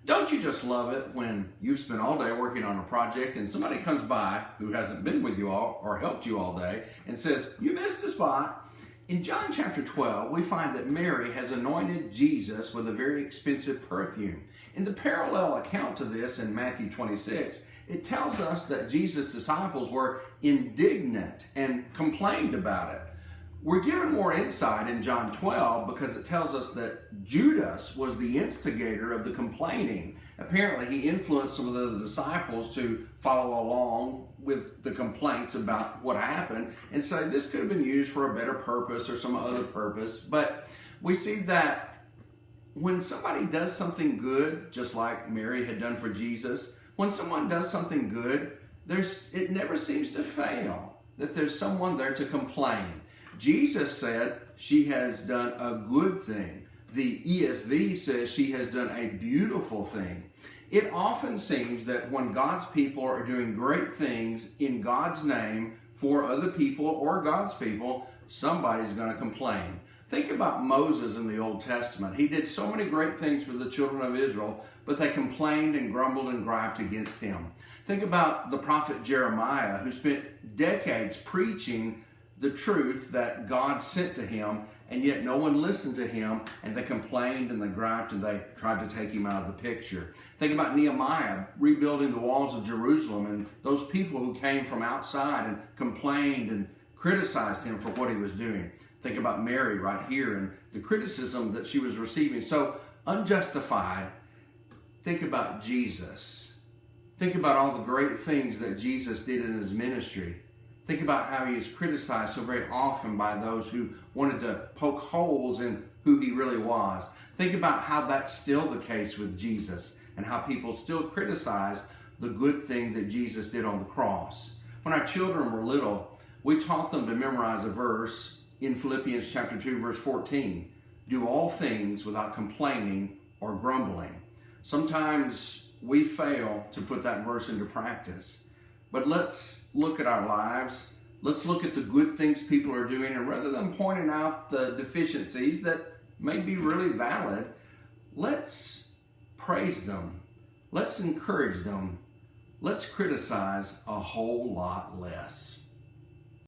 Don't you just love it when you've spent all day working on a project and somebody comes by who hasn't been with you all or helped you all day and says, "You missed a spot"? In John chapter 12, we find that Mary has anointed Jesus with a very expensive perfume. In the parallel account to this in Matthew 26, it tells us that Jesus' disciples were indignant and complained about it. We're given more insight in John 12 because it tells us that Judas was the instigator of the complaining. Apparently, he influenced some of the disciples to follow along with the complaints about what happened and say this could have been used for a better purpose or some other purpose. But we see that when somebody does something good, just like Mary had done for Jesus, when someone does something good, it never seems to fail, that there's someone there to complain. Jesus said she has done a good thing. The ESV says she has done a beautiful thing. It often seems that when God's people are doing great things in God's name for other people or God's people, somebody's going to complain. Think about Moses in the Old Testament. He did so many great things for the children of Israel, but they complained and grumbled and griped against him. Think about the prophet Jeremiah, who spent decades preaching the truth that God sent to him, and yet no one listened to him, and they complained and they griped and they tried to take him out of the picture. Think about Nehemiah rebuilding the walls of Jerusalem, and those people who came from outside and complained and criticized him for what he was doing. Think about Mary right here and the criticism that she was receiving, so unjustified. Think about Jesus. Think about all the great things that Jesus did in his ministry. Think about how he is criticized so very often by those who wanted to poke holes in who he really was. Think about how that's still the case with Jesus and how people still criticize the good thing that Jesus did on the cross. When our children were little, we taught them to memorize a verse in Philippians chapter 2, verse 14. Do all things without complaining or grumbling. Sometimes we fail to put that verse into practice. But let's look at our lives. Let's look at the good things people are doing, and rather than pointing out the deficiencies that may be really valid, let's praise them. Let's encourage them. Let's criticize a whole lot less.